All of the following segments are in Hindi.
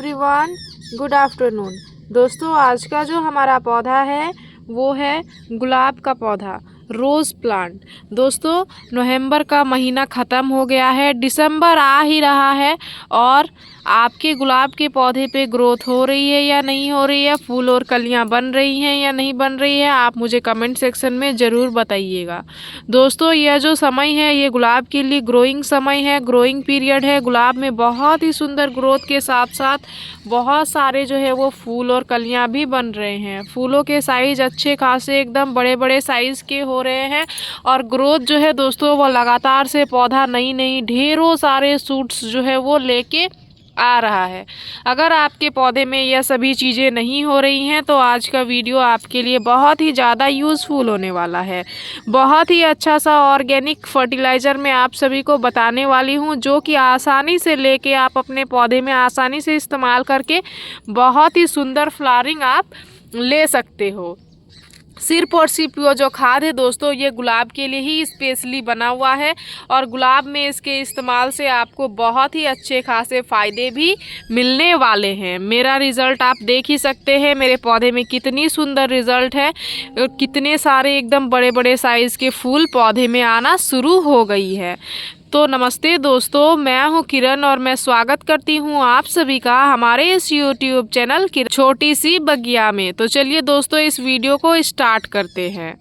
Everyone, good afternoon. दोस्तों, आज का जो हमारा पौधा है वो है गुलाब का पौधा, रोज़ प्लांट। दोस्तों, नवंबर का महीना ख़त्म हो गया है, दिसंबर आ ही रहा है और आपके गुलाब के पौधे पे ग्रोथ हो रही है या नहीं हो रही है, फूल और कलियां बन रही हैं या नहीं बन रही है, आप मुझे कमेंट सेक्शन में ज़रूर बताइएगा। दोस्तों, यह जो समय है ये गुलाब के लिए ग्रोइंग समय है, ग्रोइंग पीरियड है। गुलाब में बहुत ही सुंदर ग्रोथ के साथ साथ बहुत सारे जो है वो फूल और कलियां भी बन रहे हैं। फूलों के साइज अच्छे खासे एकदम बड़े बड़े साइज़ के हो रहे हैं और ग्रोथ जो है दोस्तों वो लगातार से पौधा नई नई ढेरों सारे सूट्स जो है वो लेके आ रहा है। अगर आपके पौधे में यह सभी चीज़ें नहीं हो रही हैं तो आज का वीडियो आपके लिए बहुत ही ज़्यादा यूज़फुल होने वाला है। बहुत ही अच्छा सा ऑर्गेनिक फर्टिलाइज़र मैं आप सभी को बताने वाली हूं, जो कि आसानी से लेके आप अपने पौधे में आसानी से इस्तेमाल करके बहुत ही सुंदर फ्लावरिंग आप ले सकते हो। सिर्फ और सिर्फ वो जो खाद है दोस्तों ये गुलाब के लिए ही स्पेशली बना हुआ है और गुलाब में इसके इस्तेमाल से आपको बहुत ही अच्छे खासे फ़ायदे भी मिलने वाले हैं। मेरा रिज़ल्ट आप देख ही सकते हैं, मेरे पौधे में कितनी सुंदर रिज़ल्ट है, कितने सारे एकदम बड़े बड़े साइज़ के फूल पौधे में आना शुरू हो गई है। तो नमस्ते दोस्तों, मैं हूं किरण और मैं स्वागत करती हूं आप सभी का हमारे इस YouTube चैनल की छोटी सी बगिया में। तो चलिए दोस्तों, इस वीडियो को स्टार्ट करते हैं।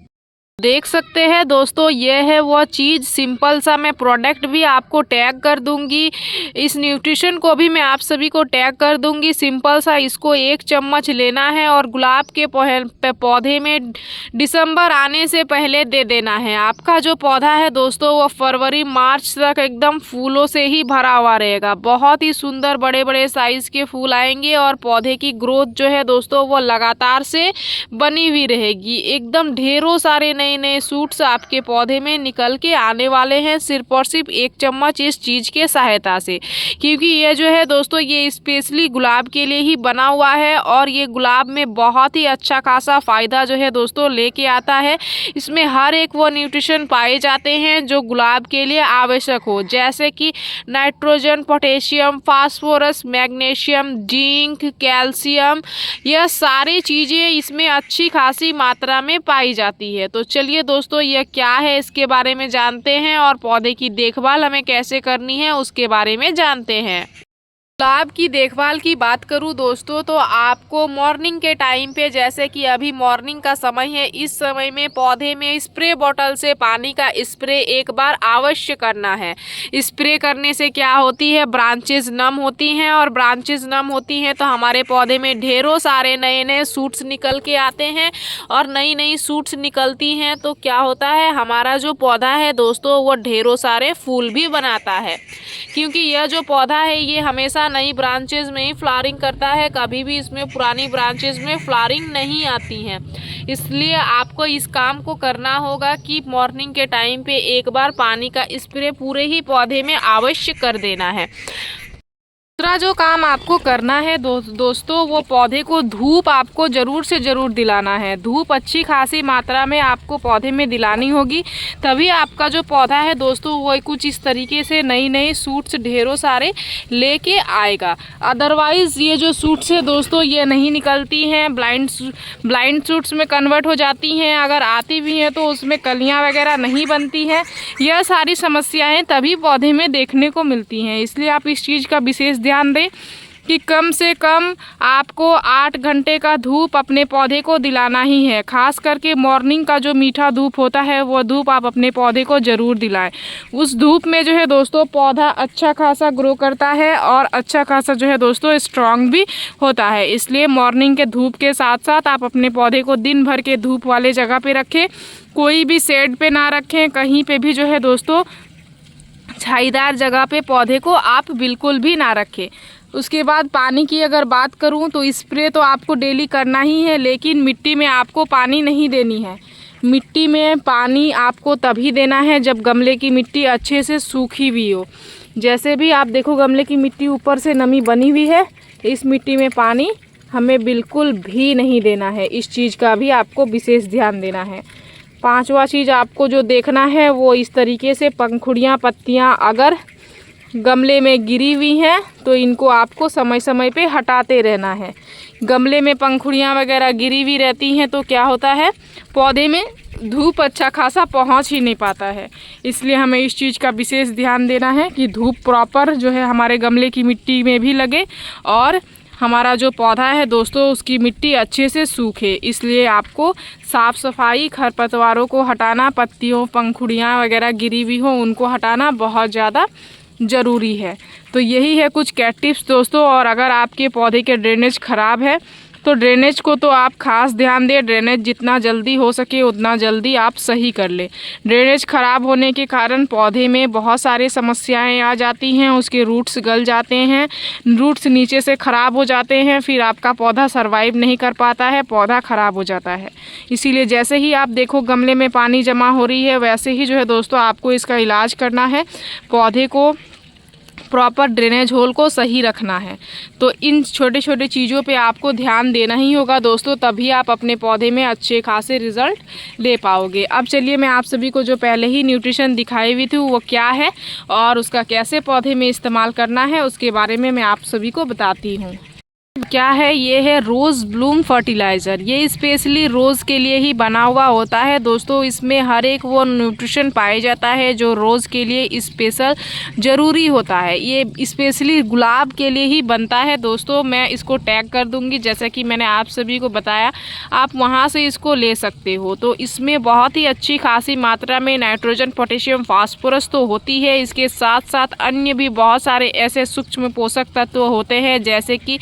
देख सकते हैं दोस्तों, ये है वो चीज़, सिंपल सा मैं प्रोडक्ट भी आपको टैग कर दूंगी, इस न्यूट्रिशन को भी मैं आप सभी को टैग कर दूंगी। सिंपल सा इसको 1 चम्मच लेना है और गुलाब के पौधे में दिसंबर आने से पहले दे देना है। आपका जो पौधा है दोस्तों वो फरवरी मार्च तक एकदम फूलों से ही भरा हुआ रहेगा। बहुत ही सुंदर बड़े बड़े साइज़ के फूल आएंगे और पौधे की ग्रोथ जो है दोस्तों वो लगातार से बनी हुई रहेगी। एकदम ढेरों सारे नए नए सूट्स आपके पौधे में निकल के आने वाले हैं, सिर्फ और सिर्फ 1 चम्मच इस चीज़ के सहायता से। क्योंकि ये जो है दोस्तों ये स्पेशली गुलाब के लिए ही बना हुआ है और ये गुलाब में बहुत ही अच्छा खासा फ़ायदा जो है दोस्तों लेके आता है। इसमें हर एक वो न्यूट्रिशन पाए जाते हैं जो गुलाब के लिए आवश्यक हो, जैसे कि nitrogen, potassium, phosphorus, magnesium, zinc, calcium, यह सारी चीज़ें इसमें अच्छी खासी मात्रा में पाई जाती है। तो चलिए दोस्तों, यह क्या है इसके बारे में जानते हैं और पौधे की देखभाल हमें कैसे करनी है उसके बारे में जानते हैं। गुलाब की देखभाल की बात करूं दोस्तों तो आपको मॉर्निंग के टाइम पे, जैसे कि अभी मॉर्निंग का समय है, इस समय में पौधे में स्प्रे बॉटल से पानी का स्प्रे एक बार अवश्य करना है। स्प्रे करने से क्या होती है, ब्रांचेस नम होती हैं और ब्रांचेस नम होती हैं तो हमारे पौधे में ढेरों सारे नए नए सूट्स निकल के आते हैं और नई नई सूट्स निकलती हैं तो क्या होता है, हमारा जो पौधा है दोस्तों वो ढेरों सारे फूल भी बनाता है। क्योंकि यह जो पौधा है ये हमेशा नई ब्रांचेस में ही फ्लावरिंग करता है, कभी भी इसमें पुरानी ब्रांचेस में फ्लावरिंग नहीं आती हैं। इसलिए आपको इस काम को करना होगा कि मॉर्निंग के टाइम पे एक बार पानी का स्प्रे पूरे ही पौधे में अवश्य कर देना है। दूसरा जो काम आपको करना है दोस्तों वो पौधे को धूप आपको ज़रूर से ज़रूर दिलाना है। धूप अच्छी खासी मात्रा में आपको पौधे में दिलानी होगी, तभी आपका जो पौधा है दोस्तों वो कुछ इस तरीके से नई नई सूट्स ढेरों सारे लेके आएगा। अदरवाइज़ ये जो सूट्स है दोस्तों ये नहीं निकलती हैं, ब्लाइंड सूट्स में कन्वर्ट हो जाती हैं। अगर आती भी हैं तो उसमें कलियाँ वगैरह नहीं बनती हैं। यह सारी समस्याएँ तभी पौधे में देखने को मिलती हैं। इसलिए आप इस चीज़ का विशेष ध्यान दें कि कम से कम आपको 8 घंटे का धूप अपने पौधे को दिलाना ही है। खास करके मॉर्निंग का जो मीठा धूप होता है वो धूप आप अपने पौधे को ज़रूर दिलाएं। उस धूप में जो है दोस्तों पौधा अच्छा खासा ग्रो करता है और अच्छा खासा जो है दोस्तों स्ट्रांग भी होता है। इसलिए मॉर्निंग के धूप के साथ साथ आप अपने पौधे को दिन भर के धूप वाले जगह पे रखें, कोई भी शेड पे ना रखें, कहीं पे भी जो है दोस्तों छाईदार जगह पे पौधे को आप बिल्कुल भी ना रखें। उसके बाद पानी की अगर बात करूं तो स्प्रे तो आपको डेली करना ही है, लेकिन मिट्टी में आपको पानी नहीं देनी है। मिट्टी में पानी आपको तभी देना है जब गमले की मिट्टी अच्छे से सूखी हुई हो। जैसे भी आप देखो गमले की मिट्टी ऊपर से नमी बनी हुई है, इस मिट्टी में पानी हमें बिल्कुल भी नहीं देना है। इस चीज़ का भी आपको विशेष ध्यान देना है। 5वां चीज़ आपको जो देखना है वो इस तरीके से पंखुड़ियाँ, पत्तियाँ अगर गमले में गिरी हुई हैं तो इनको आपको समय समय पे हटाते रहना है। गमले में पंखुड़ियाँ वगैरह गिरी हुई रहती हैं तो क्या होता है, पौधे में धूप अच्छा खासा पहुंच ही नहीं पाता है। इसलिए हमें इस चीज़ का विशेष ध्यान देना है कि धूप प्रॉपर जो है हमारे गमले की मिट्टी में भी लगे और हमारा जो पौधा है दोस्तों उसकी मिट्टी अच्छे से सूखे। इसलिए आपको साफ़ सफाई, खरपतवारों को हटाना, पत्तियों पंखुड़ियाँ वगैरह गिरी हुई हो उनको हटाना बहुत ज़्यादा ज़रूरी है। तो यही है कुछ कैट टिप्स दोस्तों। और अगर आपके पौधे के ड्रेनेज ख़राब है तो ड्रेनेज को तो आप खास ध्यान दें। ड्रेनेज जितना जल्दी हो सके उतना जल्दी आप सही कर लें। ड्रेनेज ख़राब होने के कारण पौधे में बहुत सारी समस्याएं आ जाती हैं। उसके रूट्स गल जाते हैं, रूट्स नीचे से ख़राब हो जाते हैं, फिर आपका पौधा सर्वाइव नहीं कर पाता है, पौधा ख़राब हो जाता है। इसीलिए जैसे ही आप देखो गमले में पानी जमा हो रही है वैसे ही जो है दोस्तों आपको इसका इलाज करना है। पौधे को प्रॉपर ड्रेनेज होल को सही रखना है। तो इन छोटे छोटे चीज़ों पे आपको ध्यान देना ही होगा दोस्तों, तभी आप अपने पौधे में अच्छे खासे रिज़ल्ट ले पाओगे। अब चलिए मैं आप सभी को जो पहले ही न्यूट्रिशन दिखाई हुई थी वो क्या है और उसका कैसे पौधे में इस्तेमाल करना है उसके बारे में मैं आप सभी को बताती हूँ। क्या है, ये है रोज़ ब्लूम फर्टिलाइज़र। ये स्पेशली रोज़ के लिए ही बना हुआ होता है दोस्तों। इसमें हर एक वो न्यूट्रिशन पाया जाता है जो रोज़ के लिए स्पेशल ज़रूरी होता है। ये स्पेशली गुलाब के लिए ही बनता है दोस्तों। मैं इसको टैग कर दूंगी, जैसा कि मैंने आप सभी को बताया, आप वहाँ से इसको ले सकते हो। तो इसमें बहुत ही अच्छी खासी मात्रा में नाइट्रोजन, पोटेशियम, फास्फोरस तो होती है। इसके साथ साथ अन्य भी बहुत सारे ऐसे सूक्ष्म पोषक तत्व होते हैं जैसे कि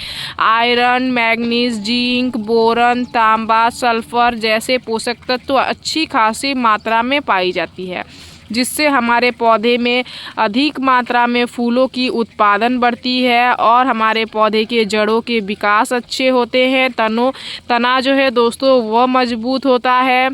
आयरन, मैग्नीज, जिंक, बोरन, तांबा, सल्फर जैसे पोषक तत्व अच्छी खासी मात्रा में पाई जाती है, जिससे हमारे पौधे में अधिक मात्रा में फूलों की उत्पादन बढ़ती है और हमारे पौधे के जड़ों के विकास अच्छे होते हैं। तना जो है दोस्तों वह मजबूत होता है।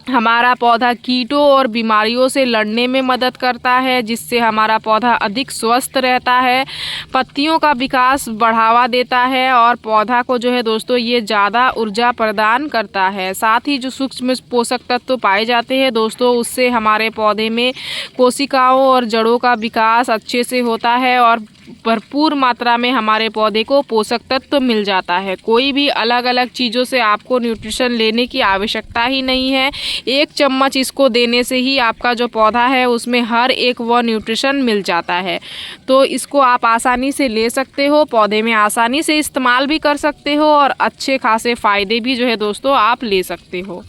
हमारा पौधा कीटों और बीमारियों से लड़ने में मदद करता है, जिससे हमारा पौधा अधिक स्वस्थ रहता है। पत्तियों का विकास बढ़ावा देता है और पौधा को जो है दोस्तों ये ज़्यादा ऊर्जा प्रदान करता है। साथ ही जो सूक्ष्म पोषक तत्व पाए जाते हैं दोस्तों उससे हमारे पौधे में कोशिकाओं और जड़ों का विकास अच्छे से होता है और भरपूर मात्रा में हमारे पौधे को पोषक तत्व मिल जाता है। कोई भी अलग अलग चीज़ों से आपको न्यूट्रिशन लेने की आवश्यकता ही नहीं है। 1 चम्मच इसको देने से ही आपका जो पौधा है उसमें हर एक वह न्यूट्रिशन मिल जाता है। तो इसको आप आसानी से ले सकते हो, पौधे में आसानी से इस्तेमाल भी कर सकते हो और अच्छे खासे फ़ायदे भी जो है दोस्तों आप ले सकते हो।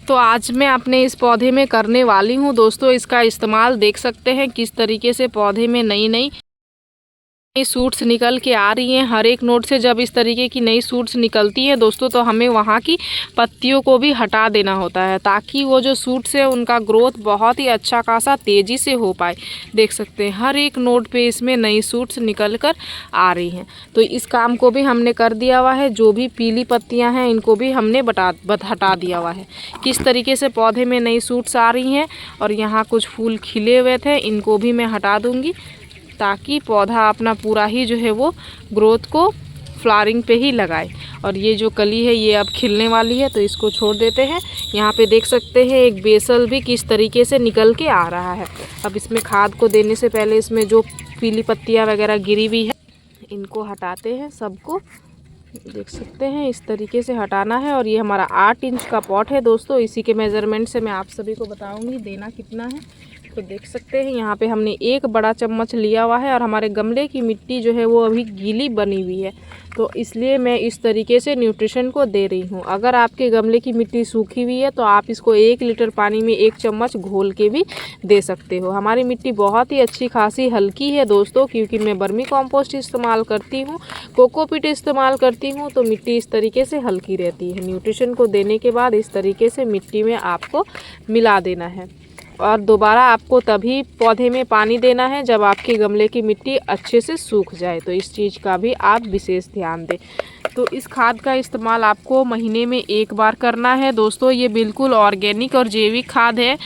तो आज मैं अपने इस पौधे में करने वाली हूँ दोस्तों इसका इस्तेमाल। देख सकते हैं किस तरीके से पौधे में नई नई सूट्स निकल के आ रही हैं। हर एक नोड से जब इस तरीके की नई सूट्स निकलती हैं दोस्तों तो हमें वहाँ की पत्तियों को भी हटा देना होता है ताकि वो जो सूट्स है उनका ग्रोथ बहुत ही अच्छा खासा तेज़ी से हो पाए। देख सकते हैं हर एक नोड पे इसमें नई सूट्स निकल कर आ रही हैं। तो इस काम को भी हमने कर दिया हुआ है। जो भी पीली पत्तियाँ हैं इनको भी हमने हटा दिया हुआ है। किस तरीके से पौधे में नई सूट्स आ रही हैं और यहाँ कुछ फूल खिले हुए थे इनको भी मैं हटा दूँगी ताकि पौधा अपना पूरा ही जो है वो ग्रोथ को फ्लावरिंग पे ही लगाए। और ये जो कली है ये अब खिलने वाली है तो इसको छोड़ देते हैं। यहाँ पे देख सकते हैं एक बेसल भी किस तरीके से निकल के आ रहा है। अब इसमें खाद को देने से पहले इसमें जो पीली पत्तियाँ वगैरह गिरी हुई है इनको हटाते हैं सबको। देख सकते हैं इस तरीके से हटाना है। और ये हमारा 8 इंच का पॉट है दोस्तों। इसी के मेज़रमेंट से मैं आप सभी को बताऊंगी देना कितना है। तो देख सकते हैं यहाँ पे हमने 1 बड़ा चम्मच लिया हुआ है और हमारे गमले की मिट्टी जो है वो अभी गीली बनी हुई है तो इसलिए मैं इस तरीके से न्यूट्रिशन को दे रही हूँ। अगर आपके गमले की मिट्टी सूखी हुई है तो आप इसको 1 लीटर पानी में 1 चम्मच घोल के भी दे सकते हो। हमारी मिट्टी बहुत ही अच्छी खासी हल्की है दोस्तों क्योंकि मैं वर्मी कॉम्पोस्ट इस्तेमाल करती हूँ, कोकोपीट इस्तेमाल करती हूँ तो मिट्टी इस तरीके से हल्की रहती है। न्यूट्रिशन को देने के बाद इस तरीके से मिट्टी में आपको मिला देना है और दोबारा आपको तभी पौधे में पानी देना है जब आपके गमले की मिट्टी अच्छे से सूख जाए। तो इस चीज़ का भी आप विशेष ध्यान दें। तो इस खाद का इस्तेमाल आपको महीने में 1 बार करना है दोस्तों। ये बिल्कुल ऑर्गेनिक और जैविक खाद है।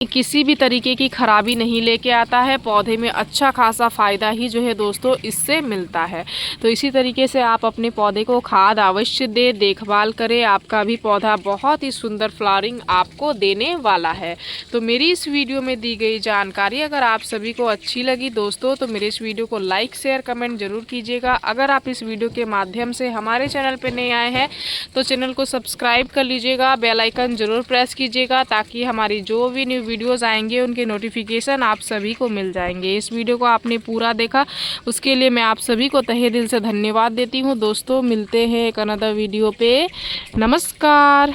किसी भी तरीके की खराबी नहीं लेके आता है। पौधे में अच्छा खासा फ़ायदा ही जो है दोस्तों इससे मिलता है। तो इसी तरीके से आप अपने पौधे को खाद अवश्य दें, देखभाल करें, आपका भी पौधा बहुत ही सुंदर फ्लावरिंग आपको देने वाला है। तो मेरी इस वीडियो में दी गई जानकारी अगर आप सभी को अच्छी लगी दोस्तों तो मेरे इस वीडियो को लाइक शेयर कमेंट ज़रूर कीजिएगा। अगर आप इस वीडियो के माध्यम से हमारे चैनल पर नए आए हैं तो चैनल को सब्सक्राइब कर लीजिएगा, बेल आइकन ज़रूर प्रेस कीजिएगा ताकि हमारी जो भी न्यू वीडियोस आएंगे उनके नोटिफिकेशन आप सभी को मिल जाएंगे। इस वीडियो को आपने पूरा देखा उसके लिए मैं आप सभी को तहे दिल से धन्यवाद देती हूँ। दोस्तों मिलते हैं एक अनदर वीडियो पे। नमस्कार।